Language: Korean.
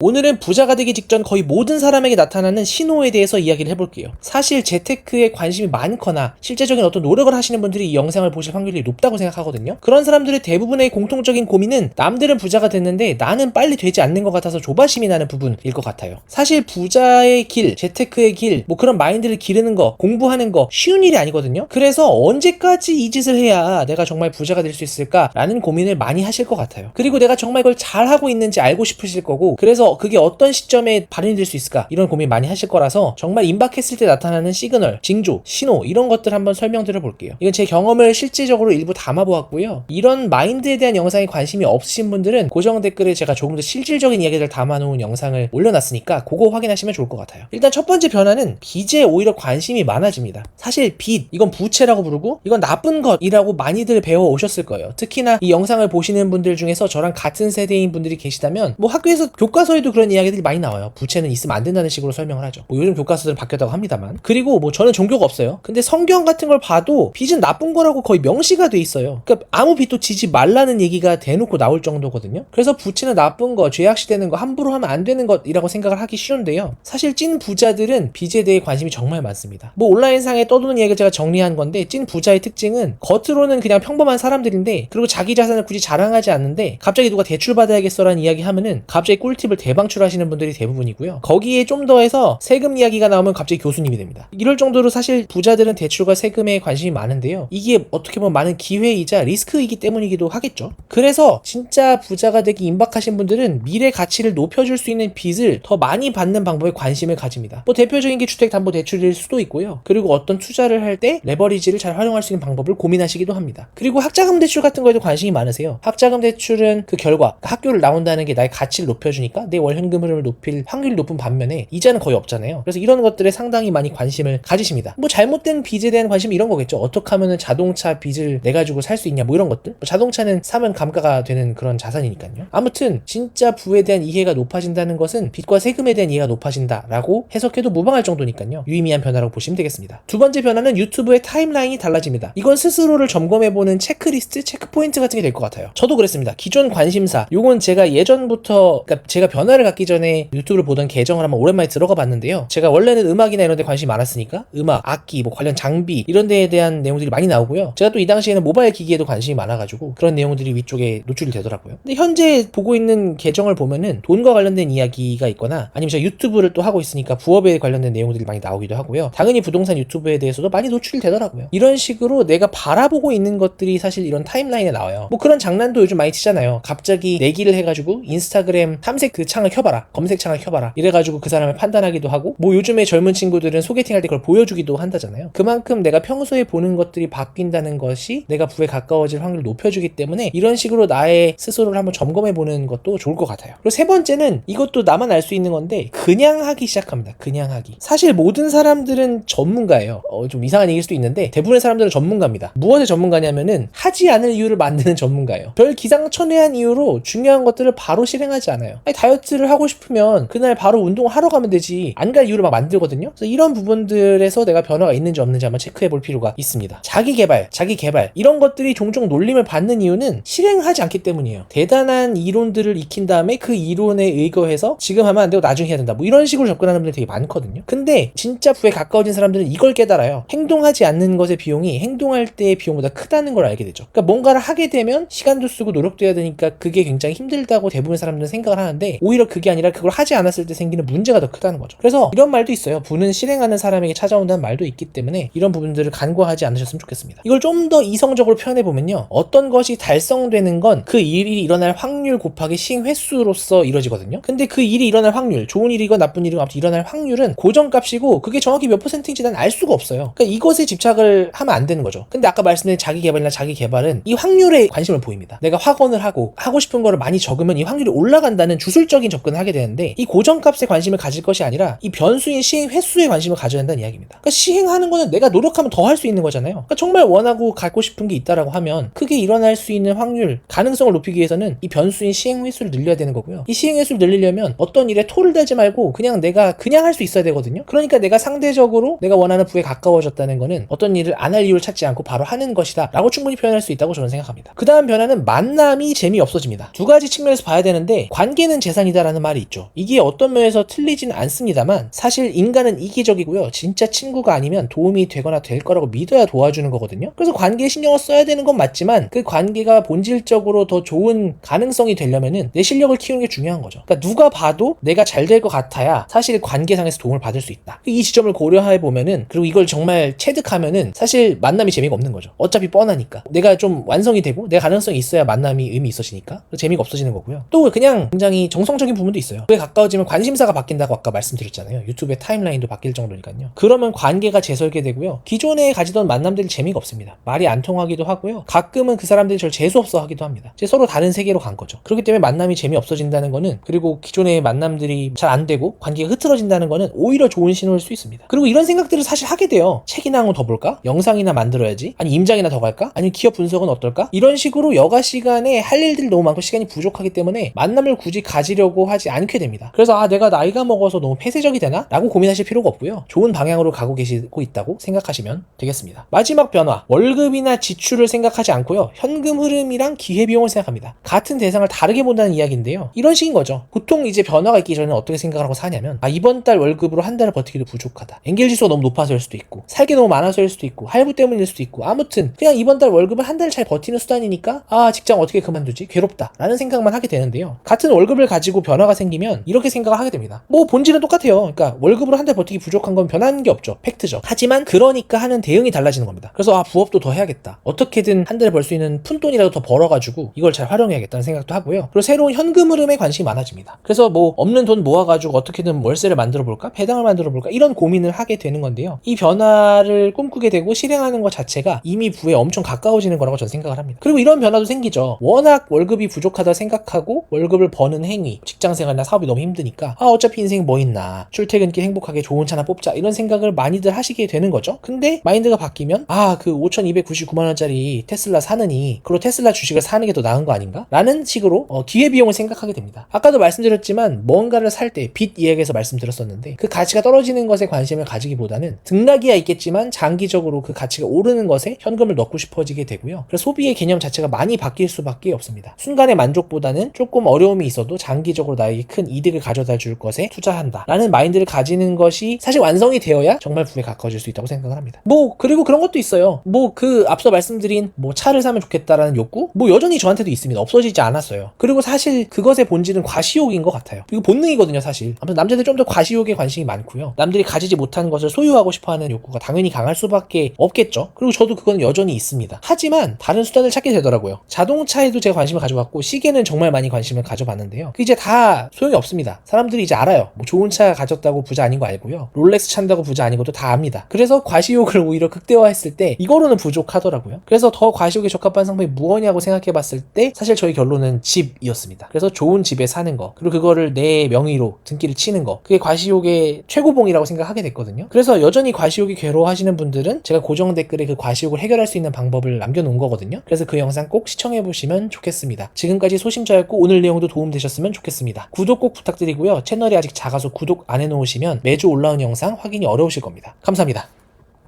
오늘은 부자가 되기 직전 거의 모든 사람에게 나타나는 신호에 대해서 이야기를 해볼게요. 사실 재테크에 관심이 많거나 실제적인 어떤 노력을 하시는 분들이 이 영상을 보실 확률이 높다고 생각하거든요. 그런 사람들의 대부분의 공통적인 고민은 남들은 부자가 됐는데 나는 빨리 되지 않는 것 같아서 조바심이 나는 부분일 것 같아요. 사실 부자의 길, 재테크의 길, 뭐 그런 마인드를 기르는 거, 공부하는 거 쉬운 일이 아니거든요. 그래서 언제까지 이 짓을 해야 내가 정말 부자가 될 수 있을까라는 고민을 많이 하실 것 같아요. 그리고 내가 정말 이걸 잘하고 있는지 알고 싶으실 거고, 그래서 그게 어떤 시점에 발현이 될 수 있을까 이런 고민 많이 하실 거라서 정말 임박했을 때 나타나는 시그널, 징조, 신호 이런 것들 한번 설명드려 볼게요. 이건 제 경험을 실질적으로 일부 담아보았고요. 이런 마인드에 대한 영상에 관심이 없으신 분들은 고정 댓글에 제가 조금 더 실질적인 이야기를 담아놓은 영상을 올려놨으니까 그거 확인하시면 좋을 것 같아요. 일단 첫 번째 변화는 빚에 오히려 관심이 많아집니다. 사실 빚, 이건 부채라고 부르고 이건 나쁜 것이라고 많이들 배워오셨을 거예요. 특히나 이 영상을 보시는 분들 중에서 저랑 같은 세대인 분들이 계시다면 뭐 학교에서 교과서에도 그런 이야기들이 많이 나와요. 부채는 있으면 안 된다는 식으로 설명을 하죠. 뭐 요즘 교과서들은 바뀌었다고 합니다만. 그리고 뭐 저는 종교가 없어요. 근데 성경 같은 걸 봐도 빚은 나쁜 거라고 거의 명시가 돼 있어요. 그러니까 아무 빚도 지지 말라는 얘기가 대놓고 나올 정도거든요. 그래서 부채는 나쁜 거, 죄악시되는 거, 함부로 하면 안 되는 것이라고 생각을 하기 쉬운데요. 사실 찐 부자들은 빚에 대해 관심이 정말 많습니다. 뭐 온라인상에 떠도는 이야기를 제가 정리한 건데, 찐 부자의 특징은 겉으로는 그냥 평범한 사람들인데, 그리고 자기 자산을 굳이 자랑하지 않는데 갑자기 누가 대출 받아야겠어라는 이야기 하면은 갑자기 꿀팁을 대방출하시는 분들이 대부분이고요. 거기에 좀 더해서 세금 이야기가 나오면 갑자기 교수님이 됩니다. 이럴 정도로 사실 부자들은 대출과 세금에 관심이 많은데요. 이게 어떻게 보면 많은 기회이자 리스크이기 때문이기도 하겠죠. 그래서 진짜 부자가 되기 임박하신 분들은 미래 가치를 높여줄 수 있는 빚을 더 많이 받는 방법에 관심을 가집니다. 뭐 대표적인 게 주택담보대출일 수도 있고요. 그리고 어떤 투자를 할 때 레버리지를 잘 활용할 수 있는 방법을 고민하시기도 합니다. 그리고 학자금 대출 같은 거에도 관심이 많으세요. 학자금 대출은 그 결과, 학교를 나온다는 게 나의 가치를 높여주니까 내 월 현금 흐름을 높일 확률이 높은 반면에 이자는 거의 없잖아요. 그래서 이런 것들에 상당히 많이 관심을 가지십니다. 뭐 잘못된 빚에 대한 관심 이런 거겠죠. 어떻게 하면은 자동차 빚을 내 가지고 살 수 있냐 뭐 이런 것들. 자동차는 사면 감가가 되는 그런 자산이니까요. 아무튼 진짜 부에 대한 이해가 높아진다는 것은 빚과 세금에 대한 이해가 높아진다라고 해석해도 무방할 정도니까요. 유의미한 변화라고 보시면 되겠습니다. 두 번째 변화는 유튜브의 타임라인이 달라집니다. 이건 스스로를 점검해보는 체크리스트, 체크포인트 같은 게 될 것 같아요. 저도 그랬습니다. 기존 관심사, 요건 제가 예전부터, 그러니까 제가 변화를 갖기 전에 유튜브를 보던 계정을 한번 오랜만에 들어가 봤는데요. 제가 원래는 음악이나 이런 데 관심이 많았으니까 음악, 악기, 뭐 관련 장비 이런 데에 대한 내용들이 많이 나오고요. 제가 또 이 당시에는 모바일 기기에도 관심이 많아가지고 그런 내용들이 위쪽에 노출이 되더라고요. 근데 현재 보고 있는 계정을 보면은 돈과 관련된 이야기가 있거나, 아니면 제가 유튜브를 또 하고 있으니까 부업에 관련된 내용들이 많이 나오기도 하고요. 당연히 부동산 유튜브에 대해서도 많이 노출이 되더라고요. 이런 식으로 내가 바라보고 있는 것들이 사실 이런 타임라인에 나와요. 뭐 그런 장난도 요즘 많이 치잖아요. 갑자기 내기를 해가지고 인스타그램 탐색 그 창을 켜봐라, 검색창을 켜봐라 이래가지고 그 사람을 판단하기도 하고, 뭐 요즘에 젊은 친구들은 소개팅 할 때 그걸 보여주기도 한다잖아요. 그만큼 내가 평소에 보는 것들이 바뀐다는 것이 내가 부에 가까워질 확률을 높여주기 때문에 이런 식으로 나의 스스로를 한번 점검해보는 것도 좋을 것 같아요. 그리고 세 번째는, 이것도 나만 알 수 있는 건데, 그냥 하기 시작합니다. 그냥 하기. 사실 모든 사람들은 전문가예요. 좀 이상한 얘기일 수도 있는데 대부분의 사람들은 전문가입니다. 무엇의 전문가냐면은 하지 않을 이유를 만드는 전문가예요. 별 기상천외한 이유로 중요한 것들을 바로 실행하지 않아요. 아니, 다이어트를 하고 싶으면 그날 바로 운동을 하러 가면 되지, 안 갈 이유를 막 만들거든요. 그래서 이런 부분들에서 내가 변화가 있는지 없는지 한번 체크해 볼 필요가 있습니다. 자기 개발 이런 것들이 종종 놀림을 받는 이유는 실행하지 않기 때문이에요. 대단한 이론들을 익힌 다음에 그 이론에 의거해서 지금 하면 안 되고 나중에 해야 된다, 뭐 이런 식으로 접근하는 분들이 되게 많거든요. 근데 진짜 부에 가까워진 사람들은 이걸 깨달아요. 행동하지 않는 것의 비용이 행동할 때의 비용보다 크다는 걸 알게 되죠. 그러니까 뭔가를 하게 되면 시간도 쓰고 노력도 해야 되니까 그게 굉장히 힘들다고 대부분 사람들은 생각을 하는데, 오히려 그게 아니라 그걸 하지 않았을 때 생기는 문제가 더 크다는 거죠. 그래서 이런 말도 있어요. 부는 실행하는 사람에게 찾아온다는 말도 있기 때문에 이런 부분들을 간과하지 않으셨으면 좋겠습니다. 이걸 좀 더 이성적으로 표현해보면요, 어떤 것이 달성되는 건 그 일이 일어날 확률 곱하기 시행 횟수로서 이루어지거든요. 근데 그 일이 일어날 확률, 좋은 일이건 나쁜 일이건 아무튼 일어날 확률은 고정값이고 그게 정확히 몇 %인지 난 알 수가 없어요. 그러니까 이것에 집착을 하면 안 되는 거죠. 근데 아까 말씀드린 자기 개발은 이 확률에 관심을 보입니다. 내가 확언을 하고 싶은 거를 많이 적으면 이 확률이 올라간다는 주술적인 접근을 하게 되는데, 이 고정값에 관심을 가질 것이 아니라 이 변수인 시행 횟수에 관심을 가져야 한다는 이야기입니다. 그러니까 시행하는 거는 내가 노력하면 더 할 수 있는 거잖아요. 그러니까 정말 원하고 갖고 싶은 게 있다라고 하면 그게 일어날 수 있는 확률, 가능성을 높이기 위해서는 이 변수인 시행 횟수를 늘려야 되는 거고요. 이 시행 횟수를 늘리려면 어떤 일에 토를 대지 말고 그냥 내가 할 수 있어야 되거든요. 그러니까 내가 상대적으로 내가 원하는 부에 가까워졌다는 거는 어떤 일을 안 할 이유를 찾지 않고 바로 하는 것이다 라고 충분히 표현할 수 있다고 저는 생각합니다. 그 다음 변화는 만남이 재미없어집니다. 두 가지 측면에서 봐야 되는데, 관계는 재산이 아니다라는 말이 있죠. 이게 어떤 면에서 틀리진 않습니다만 사실 인간은 이기적이고요. 진짜 친구가 아니면 도움이 되거나 될 거라고 믿어야 도와주는 거거든요. 그래서 관계에 신경을 써야 되는 건 맞지만 그 관계가 본질적으로 더 좋은 가능성이 되려면은 내 실력을 키우는 게 중요한 거죠. 그러니까 누가 봐도 내가 잘 될 것 같아야 사실 관계상에서 도움을 받을 수 있다. 이 지점을 고려해 보면은, 그리고 이걸 정말 체득하면은 사실 만남이 재미가 없는 거죠. 어차피 뻔하니까. 내가 좀 완성이 되고 내 가능성이 있어야 만남이 의미 있어지니까 재미가 없어지는 거고요. 또 그냥 굉장히 정성적인 부분도 있어요. 그에 가까워지면 관심사가 바뀐다고 아까 말씀드렸잖아요. 유튜브의 타임라인도 바뀔 정도니까요. 그러면 관계가 재설계되고요. 기존에 가지던 만남들이 재미가 없습니다. 말이 안 통하기도 하고요. 가끔은 그 사람들이 저를 재수없어 하기도 합니다. 이제 서로 다른 세계로 간 거죠. 그렇기 때문에 만남이 재미없어진다는 거는, 그리고 기존의 만남들이 잘 안 되고 관계가 흐트러진다는 거는 오히려 좋은 신호일 수 있습니다. 그리고 이런 생각들을 사실 하게 돼요. 책이나 한 권 더 볼까? 영상이나 만들어야지? 아니 임장이나 더 갈까? 아니 기업 분석은 어떨까? 이런 식으로 여가 시간에 할 일들이 너무 많고 시간이 부족하기 때문에 만남을 굳이 가지려고 하지 않게 됩니다. 그래서 내가 나이가 먹어서 너무 폐쇄적이 되나? 라고 고민하실 필요가 없고요. 좋은 방향으로 가고 계시고 있다고 생각하시면 되겠습니다. 마지막 변화, 월급이나 지출을 생각하지 않고요. 현금 흐름이랑 기회비용을 생각합니다. 같은 대상을 다르게 본다는 이야기인데요. 이런 식인 거죠. 보통 이제 변화가 있기 전에 어떻게 생각을 하고 사냐면, 이번 달 월급으로 한 달을 버티기도 부족하다. 엔겔지수가 너무 높아서일 수도 있고, 살게 너무 많아서일 수도 있고, 할부 때문일 수도 있고, 아무튼 그냥 이번 달 월급을 한 달 잘 버티는 수단이니까 직장 어떻게 그만두지? 괴롭다 라는 생각만 하게 되는데요. 같은 월급을 가지고 변화가 생기면 이렇게 생각을 하게 됩니다. 뭐 본질은 똑같아요. 그러니까 월급으로 한 달 버티기 부족한 건 변하는 게 없죠. 팩트죠. 하지만 그러니까 하는 대응이 달라지는 겁니다. 그래서 부업도 더 해야겠다. 어떻게든 한 달에 벌 수 있는 푼돈이라도 더 벌어가지고 이걸 잘 활용해야겠다는 생각도 하고요. 그리고 새로운 현금 흐름에 관심이 많아집니다. 그래서 뭐 없는 돈 모아가지고 어떻게든 월세를 만들어 볼까? 배당을 만들어 볼까? 이런 고민을 하게 되는 건데요. 이 변화를 꿈꾸게 되고 실행하는 것 자체가 이미 부에 엄청 가까워지는 거라고 저는 생각을 합니다. 그리고 이런 변화도 생기죠. 워낙 월급이 부족하다 생각하고 월급을 버는 행위, 직장생활이나 사업이 너무 힘드니까 어차피 인생 뭐 있나, 출퇴근길 행복하게 좋은 차나 뽑자, 이런 생각을 많이들 하시게 되는 거죠. 근데 마인드가 바뀌면 그 5,299만원짜리 테슬라 사느니 그리고 테슬라 주식을 사는 게 더 나은 거 아닌가? 라는 식으로 기회비용을 생각하게 됩니다. 아까도 말씀드렸지만 뭔가를 살 때 빚 이야기에서 말씀드렸었는데, 그 가치가 떨어지는 것에 관심을 가지기보다는 등락이야 있겠지만 장기적으로 그 가치가 오르는 것에 현금을 넣고 싶어지게 되고요. 그래서 소비의 개념 자체가 많이 바뀔 수밖에 없습니다. 순간의 만족보다는 조금 어려움이 있어도 장기적으로 나에게 큰 이득을 가져다 줄 것에 투자한다 라는 마인드를 가지는 것이 사실 완성이 되어야 정말 부에 가까워질 수 있다고 생각을 합니다. 그리고 그런 것도 있어요. 앞서 말씀드린 차를 사면 좋겠다라는 욕구? 여전히 저한테도 있습니다. 없어지지 않았어요. 그리고 사실 그것의 본질은 과시욕인 것 같아요. 이거 본능이거든요, 사실. 아무튼 남자들 좀 더 과시욕에 관심이 많고요. 남들이 가지지 못한 것을 소유하고 싶어하는 욕구가 당연히 강할 수밖에 없겠죠. 그리고 저도 그건 여전히 있습니다. 하지만 다른 수단을 찾게 되더라고요. 자동차에도 제가 관심을 가져봤고, 시계는 정말 많이 관심을 가져봤는데요. 이제 다 소용이 없습니다. 사람들이 이제 알아요. 좋은 차 가졌다고 부자 아닌 거 알고요. 롤렉스 찬다고 부자 아닌 것도 다 압니다. 그래서 과시욕을 오히려 극대화했을 때 이거로는 부족하더라고요. 그래서 더 과시욕에 적합한 상품이 무엇이냐고 생각해봤을 때 사실 저희 결론은 집이었습니다. 그래서 좋은 집에 사는 거, 그리고 그거를 내 명의로 등기를 치는 거, 그게 과시욕의 최고봉이라고 생각하게 됐거든요. 그래서 여전히 과시욕이 괴로워하시는 분들은 제가 고정 댓글에 그 과시욕을 해결할 수 있는 방법을 남겨놓은 거거든요. 그래서 그 영상 꼭 시청해보시면 좋겠습니다. 지금까지 소심자였고 오늘 내용도 도움되셨으면 좋겠습니다. 구독 꼭 부탁드리고요. 채널이 아직 작아서 구독 안 해놓으시면 매주 올라오는 영상 확인이 어려우실 겁니다. 감사합니다.